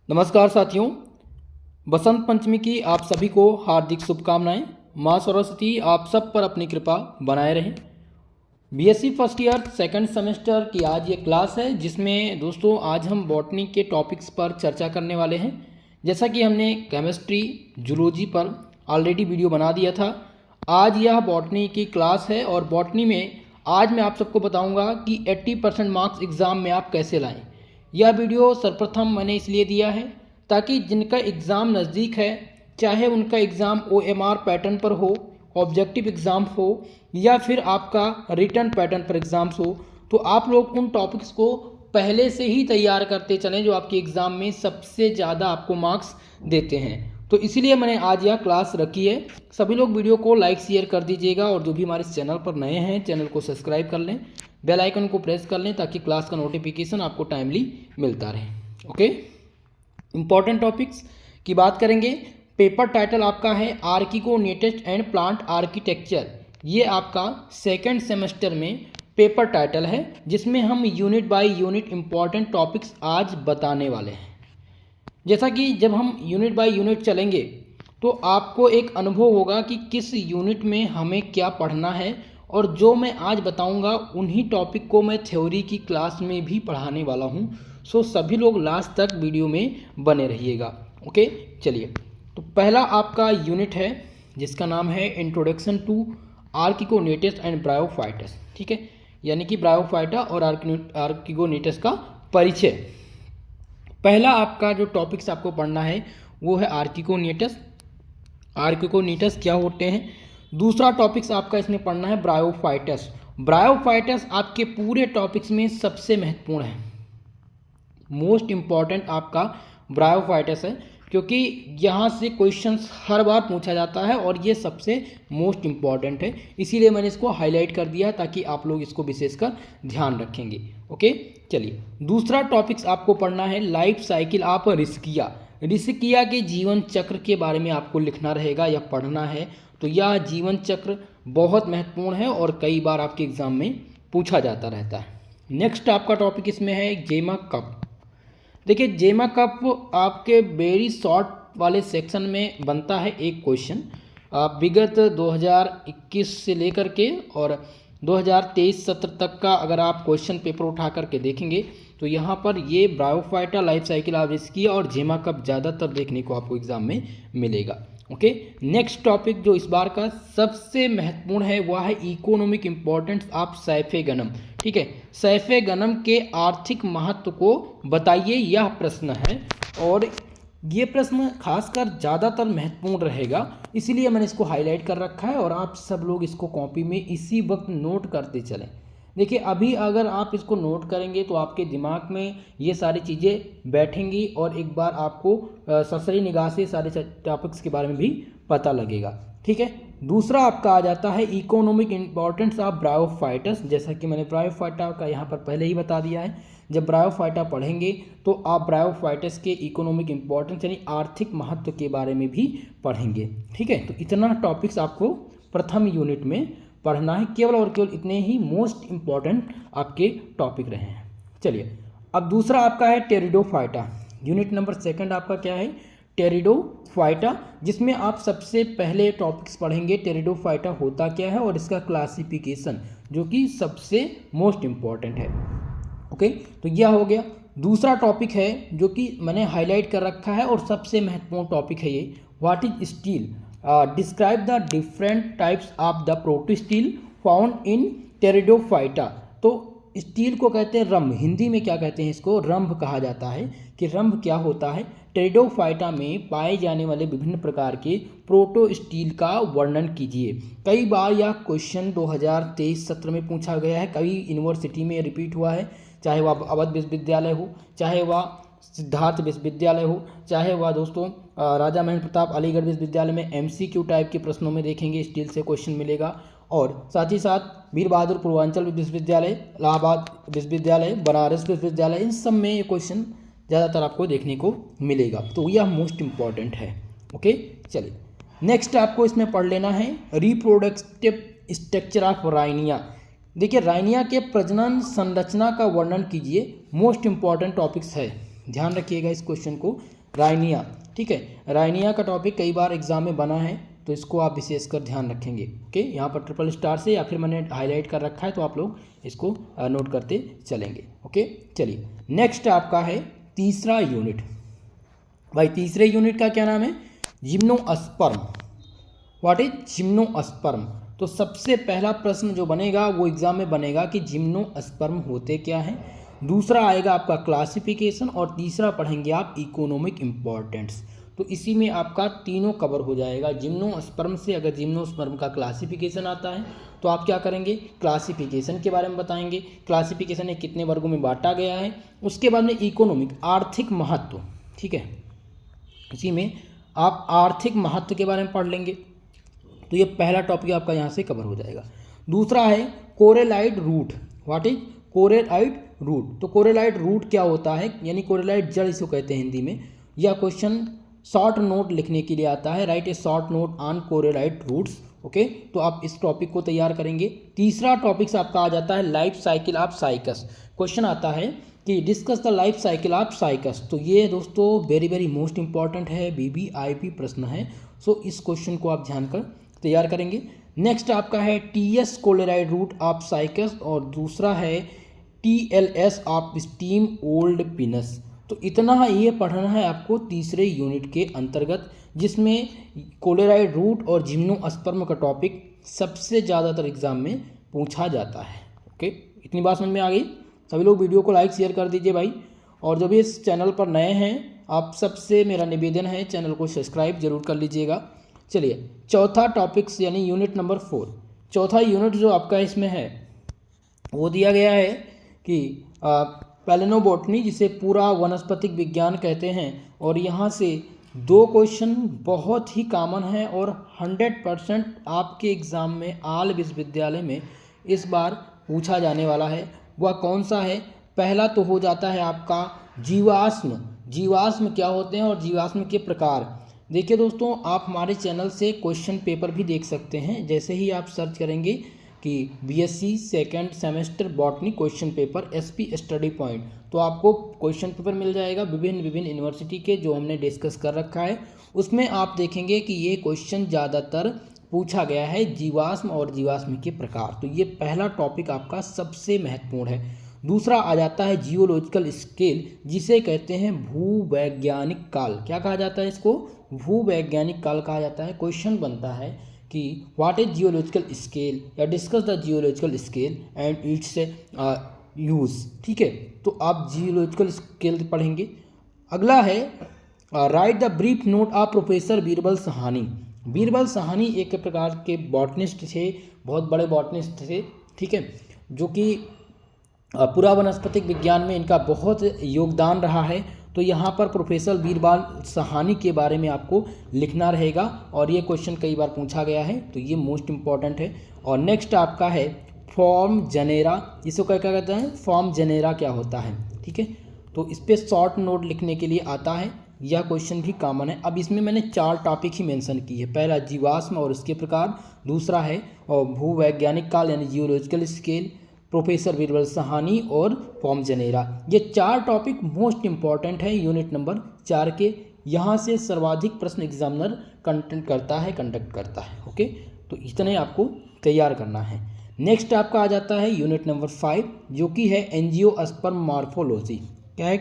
नमस्कार साथियों, बसंत पंचमी की आप सभी को हार्दिक शुभकामनाएं। माँ सरस्वती आप सब पर अपनी कृपा बनाए रहें। BSc first year second semester की आज ये क्लास है जिसमें दोस्तों आज हम बॉटनी के टॉपिक्स पर चर्चा करने वाले हैं। जैसा कि हमने केमिस्ट्री जूलॉजी पर ऑलरेडी वीडियो बना दिया था, आज यह बॉटनी की क्लास है और बॉटनी में आज मैं आप सबको बताऊंगा कि 80% मार्क्स एग्ज़ाम में आप कैसे लाएं। यह वीडियो सर्वप्रथम मैंने इसलिए दिया है ताकि जिनका एग्ज़ाम नज़दीक है, चाहे उनका एग्ज़ाम OMR पैटर्न पर हो, ऑब्जेक्टिव एग्ज़ाम हो या फिर आपका रिटर्न पैटर्न पर एग्ज़ाम्स हो, तो आप लोग उन टॉपिक्स को पहले से ही तैयार करते चलें जो आपके एग्ज़ाम में सबसे ज़्यादा आपको मार्क्स देते हैं। तो इसीलिए मैंने आज यह क्लास रखी है। सभी लोग वीडियो को लाइक शेयर कर दीजिएगा और जो भी हमारे इस चैनल पर नए हैं चैनल को सब्सक्राइब कर लें, बेल आइकन को प्रेस कर लें ताकि क्लास का नोटिफिकेशन आपको टाइमली मिलता रहे। ओके, इंपॉर्टेंट टॉपिक्स की बात करेंगे। पेपर टाइटल आपका है आर्किगोनेटिक्स एंड प्लांट आर्किटेक्चर। ये आपका सेकंड सेमेस्टर में पेपर टाइटल है जिसमें हम unit by unit important topics आज बताने वाले हैं। जैसा कि जब हम यूनिट बाय यूनिट चलेंगे तो आपको एक अनुभव होगा कि किस यूनिट में हमें क्या पढ़ना है, और जो मैं आज बताऊंगा उन्हीं टॉपिक को मैं थ्योरी की क्लास में भी पढ़ाने वाला हूं। सो सभी लोग लास्ट तक वीडियो में बने रहिएगा। ओके, चलिए, तो पहला आपका यूनिट है जिसका नाम है इंट्रोडक्शन टू आर्किगोनेटिक्स एंड ब्रायोफाइटस। ठीक है, यानी कि ब्रायोफाइटा और आर्किगोनेटिक्स का परिचय। पहला आपका जो टॉपिक्स आपको पढ़ना है वो है आर्किगोनेटिक्स। आर्किगोनेटिक्स क्या होते हैं। दूसरा टॉपिक्स आपका इसमें पढ़ना है ब्रायोफाइटस। ब्रायोफाइटस आपके पूरे टॉपिक्स में सबसे महत्वपूर्ण है, मोस्ट इम्पॉर्टेंट आपका ब्रायोफाइटस है, क्योंकि यहाँ से क्वेश्चंस हर बार पूछा जाता है और ये सबसे मोस्ट इम्पॉर्टेंट है। इसीलिए मैंने इसको हाईलाइट कर दिया ताकि आप लोग इसको विशेषकर ध्यान रखेंगे। ओके, चलिए, दूसरा टॉपिक्स आपको पढ़ना है लाइफ साइकिल ऑफ रिस्किया। रिस्किया के जीवन चक्र के बारे में आपको लिखना रहेगा या पढ़ना है। तो यह जीवन चक्र बहुत महत्वपूर्ण है और कई बार आपके एग्जाम में पूछा जाता रहता है। नेक्स्ट आपका टॉपिक इसमें है जेमा कप। देखिए, जेमा कप आपके वेरी शॉर्ट वाले सेक्शन में बनता है एक क्वेश्चन। विगत 2021 से लेकर के और 2023 सत्र तक का अगर आप क्वेश्चन पेपर उठा करके देखेंगे तो यहाँ पर ये ब्रायोफाइटा, लाइफ साइकिल ऑफ रिस्किया और जेमा कप ज़्यादातर देखने को आपको एग्जाम में मिलेगा। ओके, नेक्स्ट टॉपिक जो इस बार का सबसे महत्वपूर्ण है वह है इकोनॉमिक इंपॉर्टेंस ऑफ सैफे गनम। ठीक है, सैफे गनम के आर्थिक महत्व को बताइए, यह प्रश्न है और ये प्रश्न खासकर ज़्यादातर महत्वपूर्ण रहेगा, इसीलिए मैंने इसको हाईलाइट कर रखा है और आप सब लोग इसको कॉपी में इसी वक्त नोट करते चलें। देखिए, अभी अगर आप इसको नोट करेंगे तो आपके दिमाग में ये सारी चीज़ें बैठेंगी और एक बार आपको सरसरी निगाह से सारे टॉपिक्स के बारे में भी पता लगेगा। ठीक है, दूसरा आपका आ जाता है इकोनॉमिक इंपॉर्टेंस ऑफ ब्रायोफाइटस। जैसा कि मैंने ब्रायोफाइटा का यहाँ पर पहले ही बता दिया है। जब ब्रायोफाइटा पढ़ेंगे तो आप ब्रायोफाइटस के इकोनॉमिक इंपॉर्टेंस यानी आर्थिक महत्व के बारे में भी पढ़ेंगे। ठीक है, तो इतना टॉपिक्स आपको प्रथम यूनिट में पढ़ना है, केवल और केवल इतने ही मोस्ट इंपॉर्टेंट आपके टॉपिक रहे हैं। चलिए, अब दूसरा आपका है टेरिडोफाइटा। यूनिट नंबर सेकंड आपका क्या है, टेरिडोफाइटा, जिसमें आप सबसे पहले टॉपिक्स पढ़ेंगे टेरिडोफाइटा होता क्या है और इसका क्लासिफिकेशन, जो कि सबसे मोस्ट इंपॉर्टेंट है। ओके, तो यह हो गया। दूसरा टॉपिक है जो कि मैंने हाईलाइट कर रखा है और सबसे महत्वपूर्ण टॉपिक है ये, what is stele. Describe the different types of the protostele found in pteridophyta. तो स्टील को कहते हैं रंभ, हिंदी में क्या कहते हैं, इसको रंभ कहा जाता है कि रंभ क्या होता है। टेरिडोफाइटा में पाए जाने वाले विभिन्न प्रकार के प्रोटो स्टील का वर्णन कीजिए। कई बार यह क्वेश्चन 2023 सत्र में पूछा गया है, कई यूनिवर्सिटी में रिपीट हुआ है, चाहे वह अवध विश्वविद्यालय हो, चाहे वह सिद्धार्थ विश्वविद्यालय हो, चाहे वह दोस्तों राजा महेंद्र प्रताप अलीगढ़ विश्वविद्यालय में MCQ टाइप के प्रश्नों में देखेंगे स्टील से क्वेश्चन मिलेगा। और साथ ही साथ वीर बहादुर पूर्वांचल विश्वविद्यालय, इलाहाबाद विश्वविद्यालय, बनारस विश्वविद्यालय, इन सब में ये क्वेश्चन ज़्यादातर आपको देखने को मिलेगा, तो यह मोस्ट इम्पॉर्टेंट है। ओके, चलिए, नेक्स्ट आपको इसमें पढ़ लेना है रिप्रोडक्टिव स्ट्रक्चर ऑफ राइनिया। देखिए, राइनिया के प्रजनन संरचना का वर्णन कीजिए, मोस्ट इम्पॉर्टेंट टॉपिक्स है। ध्यान रखिएगा इस क्वेश्चन को। राइनिया, ठीक है, राइनिया का टॉपिक कई बार एग्जाम में बना है, तो इसको आप विशेषकर ध्यान रखेंगे। ओके, यहाँ पर ट्रिपल स्टार से या फिर मैंने हाईलाइट कर रखा है, तो आप लोग इसको नोट करते चलेंगे। ओके, चलिए नेक्स्ट आपका है तीसरा यूनिट। भाई तीसरे यूनिट का क्या नाम है? जिम्नोस्पर्म। What is gymnosperm? तो सबसे पहला प्रश्न जो बनेगा वो एग्जाम में बनेगा कि जिम्नोस्पर्म होते क्या हैं। दूसरा आएगा आपका क्लासिफिकेशन, और तीसरा पढ़ेंगे आप इकोनॉमिक इम्पोर्टेंस। तो इसी में आपका तीनों कवर हो जाएगा। जिम्नोस्पर्म से अगर जिम्नोस्पर्म का क्लासिफिकेशन आता है तो आप क्या करेंगे? क्लासिफिकेशन के बारे में बताएंगे, क्लासिफिकेशन ने कितने वर्गों में बांटा गया है। उसके बाद में इकोनॉमिक, आर्थिक महत्व, ठीक है, इसी में आप आर्थिक महत्व के बारे में पढ़ लेंगे। तो ये पहला टॉपिक आपका यहाँ से कवर हो जाएगा। दूसरा है coralloid root. What is coralloid root? तो कोरेलाइट रूट क्या होता है, यानी कोरेलाइट जड़ इसको कहते हैं हिंदी में। यह क्वेश्चन शॉर्ट नोट लिखने के लिए आता है, write a short note on coralloid roots. Okay, तो आप इस टॉपिक को तैयार करेंगे। तीसरा टॉपिक आपका आ जाता है life cycle of cycas. Question आता है कि discuss the life cycle of cycas. तो ये दोस्तों वेरी वेरी मोस्ट इंपॉर्टेंट है, BBIP प्रश्न है। सो इस क्वेश्चन को आप ध्यान कर तैयार करेंगे। नेक्स्ट आपका है TS कोलेराइड रूट ऑफ साइकस, और दूसरा है TLS of steam old pins. तो इतना ये पढ़ना है आपको तीसरे यूनिट के अंतर्गत, जिसमें कोलेराइड रूट और जिम्नोस्पर्म का टॉपिक सबसे ज़्यादातर एग्जाम में पूछा जाता है। ओके, इतनी बात समझ में आ गई? सभी लोग वीडियो को लाइक शेयर कर दीजिए भाई, और जो भी इस चैनल पर नए हैं आप सबसे मेरा निवेदन है चैनल को सब्सक्राइब जरूर कर लीजिएगा। चलिए चौथा टॉपिक्स यानी यूनिट नंबर 4। चौथा यूनिट जो आपका इसमें है वो दिया गया है कि पैलिनोबोटनी, जिसे पूरा वनस्पतिक विज्ञान कहते हैं। और यहाँ से 2 क्वेश्चन बहुत ही कॉमन है और 100% आपके एग्ज़ाम में आल विश्वविद्यालय में इस बार पूछा जाने वाला है। वह कौन सा है? पहला तो हो जाता है आपका जीवाश्म। जीवाश्म क्या होते हैं और जीवाश्म के प्रकार। देखिए दोस्तों, आप हमारे चैनल से क्वेश्चन पेपर भी देख सकते हैं। जैसे ही आप सर्च करेंगे कि BSc second semester botany question paper SP study point, तो आपको क्वेश्चन पेपर मिल जाएगा विभिन्न यूनिवर्सिटी के, जो हमने डिस्कस कर रखा है। उसमें आप देखेंगे कि ये क्वेश्चन ज़्यादातर पूछा गया है जीवाश्म और जीवाश्म के प्रकार। तो ये पहला टॉपिक आपका सबसे महत्वपूर्ण है। दूसरा आ जाता है जियोलॉजिकल स्केल, जिसे कहते हैं भूवैज्ञानिक काल। क्या कहा जाता है इसको? भूवैज्ञानिक काल कहा जाता है। क्वेश्चन बनता है कि व्हाट इज जियोलॉजिकल स्केल, या discuss the geological scale and it's use. ठीक है, तो आप जियोलॉजिकल स्केल पढ़ेंगे। अगला है right the brief note of professor Birbal Sahani. Birbal Sahani एक प्रकार के बॉटनिस्ट थे, बहुत बड़े बॉटनिस्ट थे, ठीक है, जो कि पूरा वनस्पतिक विज्ञान में इनका बहुत योगदान रहा है। तो यहाँ पर प्रोफेसर बीरबल सहानी के बारे में आपको लिखना रहेगा, और ये क्वेश्चन कई बार पूछा गया है, तो ये मोस्ट इंपॉर्टेंट है। और नेक्स्ट आपका है फॉर्म जनेरा। इसको क्या कहते हैं? फॉर्म जनेरा क्या होता है, ठीक है, तो इस पर शॉर्ट नोट लिखने के लिए आता है। यह क्वेश्चन भी कॉमन है। अब इसमें मैंने 4 टॉपिक ही मेंशन की है। पहला जीवाश्म और उसके प्रकार, दूसरा है भूवैज्ञानिक काल यानी geological scale, professor Birbal Sahani और फॉर्म जनेरा। ये 4 टॉपिक मोस्ट इंपॉर्टेंट है यूनिट नंबर 4 के। यहाँ से सर्वाधिक प्रश्न एग्जामिनर कंडक्ट करता है। ओके, तो इतने आपको तैयार करना है। नेक्स्ट आपका आ जाता है यूनिट नंबर 5, जो कि है एंजियोस्पर्म मॉर्फोलॉजी। क्या है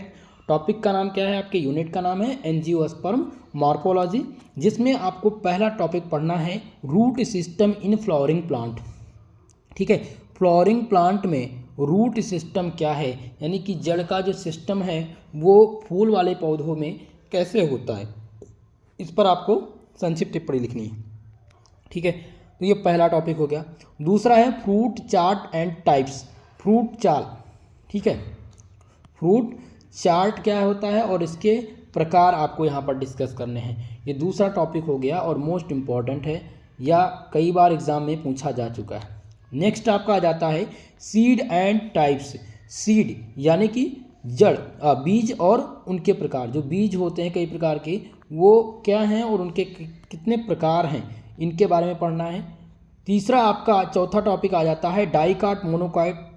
टॉपिक का नाम? क्या है आपके यूनिट का नाम? है एंजियोस्पर्म मॉर्फोलॉजी, जिसमें आपको पहला टॉपिक पढ़ना है root system in flowering plant. ठीक है, फ्लावरिंग प्लांट में रूट सिस्टम क्या है, यानी कि जड़ का जो सिस्टम है वो फूल वाले पौधों में कैसे होता है, इस पर आपको संक्षिप्त टिप्पणी लिखनी है। ठीक है, तो ये पहला टॉपिक हो गया। दूसरा है fruit chart and types. Fruit chart, ठीक है, फ्रूट चार्ट क्या होता है और इसके प्रकार आपको यहाँ पर डिस्कस करने हैं। ये दूसरा टॉपिक हो गया और मोस्ट इम्पॉर्टेंट है, या कई बार एग्जाम में पूछा जा चुका है। नेक्स्ट आपका आ जाता है सीड एंड टाइप्स। सीड यानी कि जड़, बीज और उनके प्रकार। जो बीज होते हैं कई प्रकार के, वो क्या हैं और उनके कितने प्रकार हैं, इनके बारे में पढ़ना है। तीसरा आपका चौथा टॉपिक आ जाता है dicot, monocot,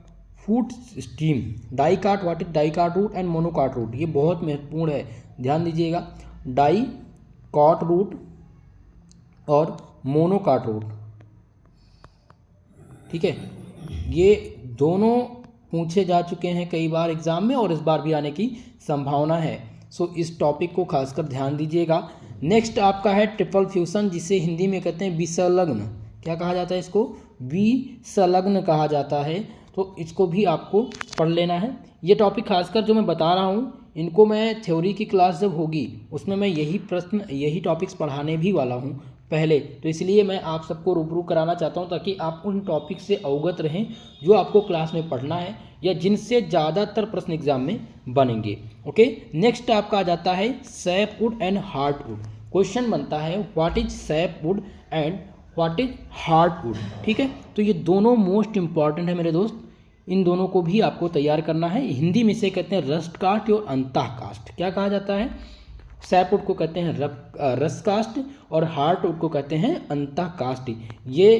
food stream, dicot, what is dicot root and monocot root, ये बहुत महत्वपूर्ण है, ध्यान दीजिएगा। डाइकाट रूट और मोनोकाट रूट, ठीक है, ये दोनों पूछे जा चुके हैं कई बार एग्जाम में और इस बार भी आने की संभावना है। सो इस टॉपिक को खासकर ध्यान दीजिएगा। नेक्स्ट आपका है ट्रिपल फ्यूजन, जिसे हिंदी में कहते हैं विसंलग्न। क्या कहा जाता है इसको? विसंलग्न कहा जाता है। तो इसको भी आपको पढ़ लेना है। ये टॉपिक खासकर जो मैं बता रहा हूँ, इनको मैं थ्योरी की क्लास जब होगी उसमें मैं यही टॉपिक्स पढ़ाने भी वाला हूँ पहले, तो इसलिए मैं आप सबको रूबरू कराना चाहता हूँ ताकि आप उन टॉपिक से अवगत रहें जो आपको क्लास में पढ़ना है या जिनसे ज़्यादातर प्रश्न एग्जाम में बनेंगे। ओके, नेक्स्ट आपका आ जाता है सैपवुड एंड हार्टवुड। क्वेश्चन बनता है what is sapwood and what is heartwood, ठीक है। तो ये दोनों मोस्ट इंपॉर्टेंट है मेरे दोस्त, इन दोनों को भी आपको तैयार करना है। हिंदी में से कहते हैं रस्ट कास्ट और अंतः कास्ट। क्या कहा जाता है? सैपवुड को कहते हैं रस कास्ट और हार्टवुड को कहते हैं अंतः कास्ट। ये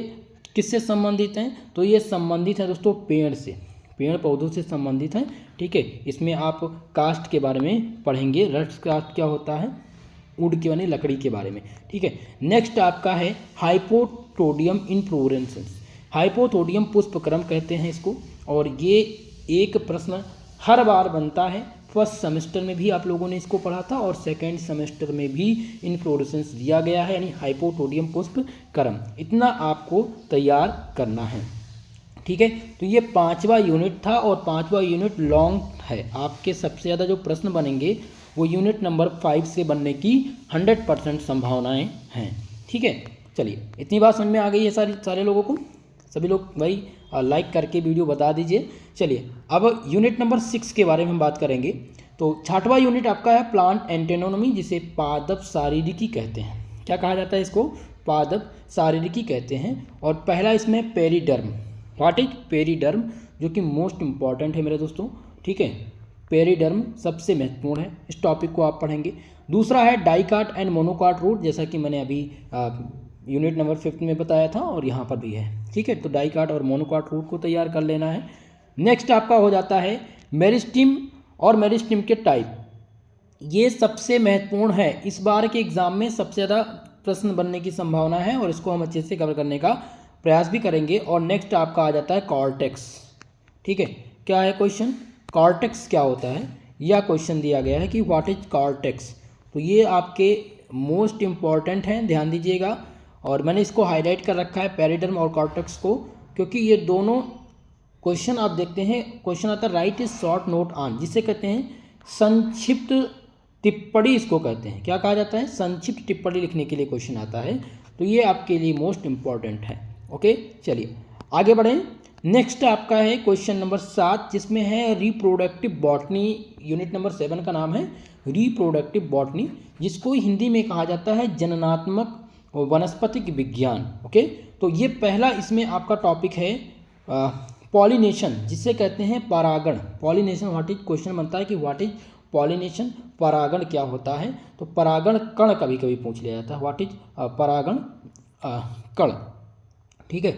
किससे संबंधित हैं? तो ये संबंधित है दोस्तों पेड़ से, पेड़ पौधों से संबंधित हैं, ठीक है। इसमें आप कास्ट के बारे में पढ़ेंगे, रस कास्ट क्या होता है, वुड के बने लकड़ी के बारे में, ठीक है। नेक्स्ट आपका है हाइपोथोडियम इन्फ्लोरेसेंस। हाइपोथोडियम पुष्पक्रम कहते हैं इसको, और ये एक प्रश्न हर बार बनता है। फर्स्ट सेमेस्टर में भी आप लोगों ने इसको पढ़ा था और सेकेंड सेमेस्टर में भी इन्फ्लोरेसेंस दिया गया है, यानी हाइपोथोडियम पुष्पक्रम। इतना आपको तैयार करना है, ठीक है। तो ये 5वां यूनिट था और 5वां यूनिट लॉन्ग है। आपके सबसे ज़्यादा जो प्रश्न बनेंगे वो यूनिट नंबर 5 से बनने की 100% संभावनाएं हैं, ठीक है। चलिए, इतनी बात समझ में आ गई है सारे लोगों को? सभी लोग भाई लाइक करके वीडियो बता दीजिए। चलिए, अब यूनिट नंबर 6 के बारे में हम बात करेंगे। तो 6वां यूनिट आपका है प्लांट एंटोनोमी, जिसे पादप शारीरिकी कहते हैं। क्या कहा जाता है इसको? पादप शारीरिकी कहते हैं। और पहला इसमें पेरिडर्म। व्हाट इज पेरिडर्म, जो कि मोस्ट इंपॉर्टेंट है मेरे दोस्तों, ठीक है। पेरिडर्म सबसे महत्वपूर्ण है, इस टॉपिक को आप पढ़ेंगे। दूसरा है डाइकाट एंड मोनोकाट रूट, जैसा कि मैंने अभी यूनिट नंबर 5 में बताया था और यहाँ पर भी है, ठीक है। तो डाइकाट और मोनोकाट रूट को तैयार कर लेना है। नेक्स्ट आपका हो जाता है मेरिस्टीम और मेरिस्टीम के टाइप। ये सबसे महत्वपूर्ण है, इस बार के एग्जाम में सबसे ज़्यादा प्रश्न बनने की संभावना है और इसको हम अच्छे से कवर करने का प्रयास भी करेंगे। और नेक्स्ट आपका आ जाता है कॉर्टेक्स, ठीक है। क्या है क्वेश्चन? कॉर्टेक्स क्या होता है, या क्वेश्चन दिया गया है कि व्हाट इज कॉर्टेक्स। तो ये आपके मोस्ट इंपॉर्टेंट हैं, ध्यान दीजिएगा। और मैंने इसको हाईलाइट कर रखा है पेरिडर्म और कॉर्टेक्स को, क्योंकि ये दोनों क्वेश्चन आप देखते हैं, क्वेश्चन आता है right is short note on, जिसे कहते हैं संक्षिप्त टिप्पणी, इसको कहते हैं। क्या कहा जाता है? संक्षिप्त टिप्पणी लिखने के लिए क्वेश्चन आता है, तो ये आपके लिए मोस्ट इंपॉर्टेंट है। ओके, चलिए आगे बढ़ें। नेक्स्ट आपका है क्वेश्चन नंबर 7, जिसमें है रिप्रोडक्टिव बॉटनी। यूनिट नंबर 7 का नाम है रिप्रोडक्टिव बॉटनी, जिसको हिंदी में कहा जाता है जननात्मक वनस्पतिक विज्ञान। ओके, तो ये पहला इसमें आपका टॉपिक है पॉलिनेशन, जिसे कहते हैं परागण। पॉलिनेशन व्हाट इज, क्वेश्चन बनता है कि व्हाट इज पॉलिनेशन, परागण क्या होता है। तो परागण कण कभी कभी पूछ लिया जाता है, व्हाट इज परागण कण, ठीक है।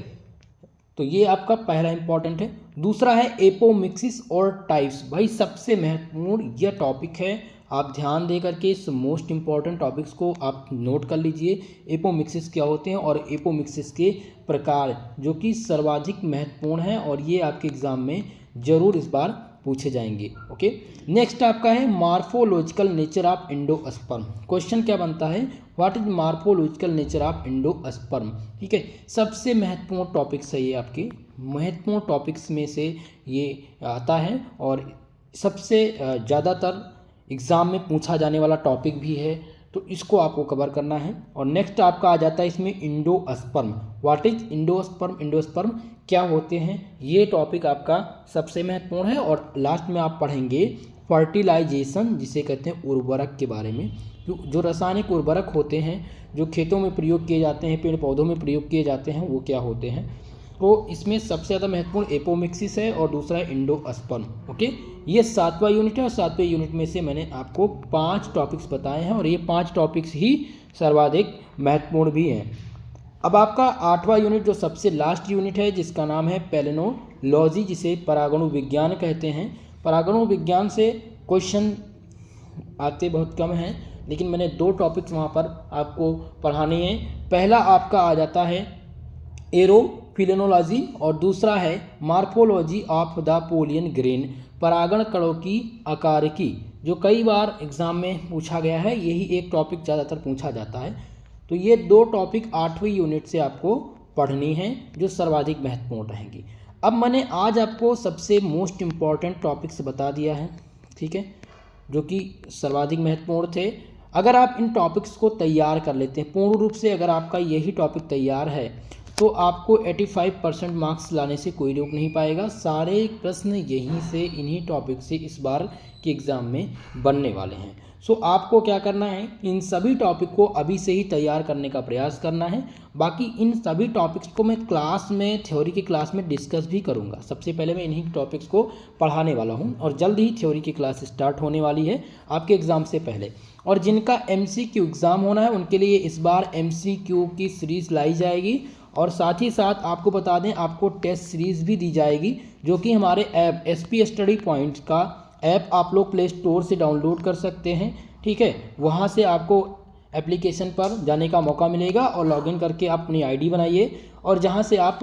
तो ये आपका पहला इंपॉर्टेंट है। दूसरा है एपोमिक्सिस और टाइप्स। भाई सबसे महत्वपूर्ण यह टॉपिक है, आप ध्यान दे करके इस मोस्ट इंपॉर्टेंट टॉपिक्स को आप नोट कर लीजिए। एपोमिक्सिस क्या होते हैं और एपोमिक्सिस के प्रकार, जो कि सर्वाधिक महत्वपूर्ण है और ये आपके एग्जाम में जरूर इस बार पूछे जाएंगे। ओके, नेक्स्ट आपका है morphological nature of endosperm. Question क्या बनता है? What is morphological nature of endosperm, ठीक है। सबसे महत्वपूर्ण टॉपिक्स है ये, आपके महत्वपूर्ण टॉपिक्स में से ये आता है और सबसे ज़्यादातर एग्ज़ाम में पूछा जाने वाला टॉपिक भी है, तो इसको आपको कवर करना है। और नेक्स्ट आपका आ जाता है इसमें endosperm. What is endosperm, endosperm क्या होते हैं, ये टॉपिक आपका सबसे महत्वपूर्ण है। और लास्ट में आप पढ़ेंगे फर्टिलाइजेशन, जिसे कहते हैं उर्वरक के बारे में। जो रासायनिक उर्वरक होते हैं जो खेतों में प्रयोग किए जाते हैं, पेड़ पौधों में प्रयोग किए जाते हैं, वो क्या होते हैं। तो इसमें सबसे ज़्यादा महत्वपूर्ण एपोमिक्सिस है और दूसरा है इंडोस्पर्म। ओके, ये 7वां यूनिट है और 7वें यूनिट में से मैंने आपको 5 टॉपिक्स बताए हैं और ये 5 टॉपिक्स ही सर्वाधिक महत्वपूर्ण भी हैं। अब आपका 8वां यूनिट जो सबसे लास्ट यूनिट है, जिसका नाम है पैलिनोलॉजी लॉजी जिसे परागणु विज्ञान कहते हैं। परागणु विज्ञान से क्वेश्चन आते बहुत कम हैं, लेकिन मैंने 2 टॉपिक्स वहाँ पर आपको पढ़ाने हैं। पहला आपका आ जाता है एरोफिलेनोलॉजी और दूसरा है मार्फोलॉजी ऑफ द पोलियन ग्रेन, परागण कणों की आकारिकी, जो कई बार एग्जाम में पूछा गया है। यही एक टॉपिक ज़्यादातर पूछा जाता है। तो ये 2 टॉपिक 8वीं यूनिट से आपको पढ़नी है, जो सर्वाधिक महत्वपूर्ण रहेंगी। अब मैंने आज आपको सबसे मोस्ट इम्पॉर्टेंट टॉपिक्स बता दिया है, ठीक है, जो कि सर्वाधिक महत्वपूर्ण थे। अगर आप इन टॉपिक्स को तैयार कर लेते हैं पूर्ण रूप से, अगर आपका यही टॉपिक तैयार है तो आपको 85% मार्क्स लाने से कोई रोक नहीं पाएगा। सारे प्रश्न यहीं से, इन्हीं टॉपिक से इस बार के एग्ज़ाम में बनने वाले हैं। सो आपको क्या करना है, इन सभी टॉपिक को अभी से ही तैयार करने का प्रयास करना है। बाकी इन सभी टॉपिक्स को मैं क्लास में, थ्योरी की क्लास में डिस्कस भी करूंगा। सबसे पहले मैं इन्हीं टॉपिक्स को पढ़ाने वाला हूं और जल्द ही थ्योरी की क्लास स्टार्ट होने वाली है आपके एग्ज़ाम से पहले। और जिनका MCQ एग्ज़ाम होना है उनके लिए इस बार MCQ की सीरीज़ लाई जाएगी। और साथ ही साथ आपको बता दें, आपको टेस्ट सीरीज़ भी दी जाएगी, जो कि हमारे ऐप SP स्टडी पॉइंट का ऐप आप लोग प्ले स्टोर से डाउनलोड कर सकते हैं, ठीक है। वहाँ से आपको एप्लीकेशन पर जाने का मौका मिलेगा और लॉगिन करके आप अपनी ID बनाइए और जहाँ से आप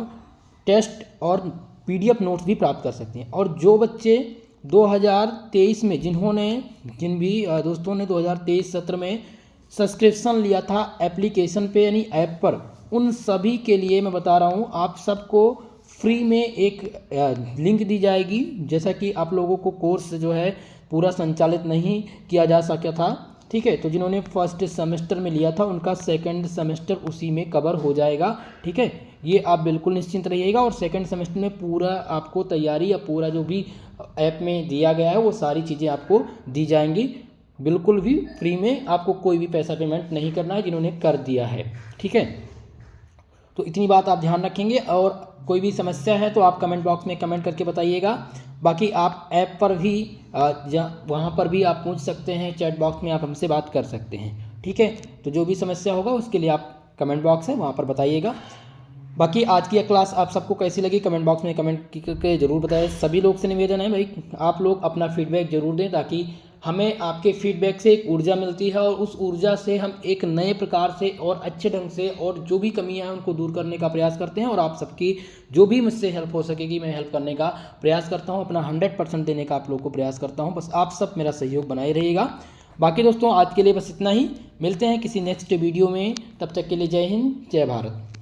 टेस्ट और PDF नोट्स भी प्राप्त कर सकते हैं। और जो बच्चे 2023 में जिन भी दोस्तों ने 2023 सत्र में सब्सक्रिप्शन लिया था एप्लीकेशन पे यानी ऐप पर, उन सभी के लिए मैं बता रहा हूँ, आप सबको फ्री में एक लिंक दी जाएगी। जैसा कि आप लोगों को कोर्स जो है पूरा संचालित नहीं किया जा सका था, ठीक है, तो जिन्होंने फर्स्ट सेमेस्टर में लिया था उनका सेकंड सेमेस्टर उसी में कवर हो जाएगा, ठीक है। ये आप बिल्कुल निश्चिंत रहिएगा। और सेकंड सेमेस्टर में पूरा आपको तैयारी या पूरा जो भी ऐप में दिया गया है वो सारी चीज़ें आपको दी जाएंगी, बिल्कुल भी फ्री में। आपको कोई भी पैसा पेमेंट नहीं करना है जिन्होंने कर दिया है, ठीक है। तो इतनी बात आप ध्यान रखेंगे। और कोई भी समस्या है तो आप कमेंट बॉक्स में कमेंट करके बताइएगा। बाकी आप ऐप पर भी वहाँ पर भी आप पूछ सकते हैं, चैट बॉक्स में आप हमसे बात कर सकते हैं, ठीक है। तो जो भी समस्या होगा उसके लिए आप कमेंट बॉक्स है वहाँ पर बताइएगा। बाकी आज की क्लास आप सबको कैसी लगी कमेंट बॉक्स में कमेंट करके ज़रूर बताएं। सभी लोग से निवेदन है भाई, आप लोग अपना फीडबैक ज़रूर दें, ताकि हमें आपके फीडबैक से एक ऊर्जा मिलती है और उस ऊर्जा से हम एक नए प्रकार से और अच्छे ढंग से और जो भी कमियां हैं उनको दूर करने का प्रयास करते हैं। और आप सबकी जो भी मुझसे हेल्प हो सकेगी मैं हेल्प करने का प्रयास करता हूं, अपना 100% देने का आप लोग को प्रयास करता हूं। बस आप सब मेरा सहयोग बनाए रहिएगा। बाकी दोस्तों आज के लिए बस इतना ही, मिलते हैं किसी नेक्स्ट वीडियो में, तब तक के लिए जय हिंद जय भारत।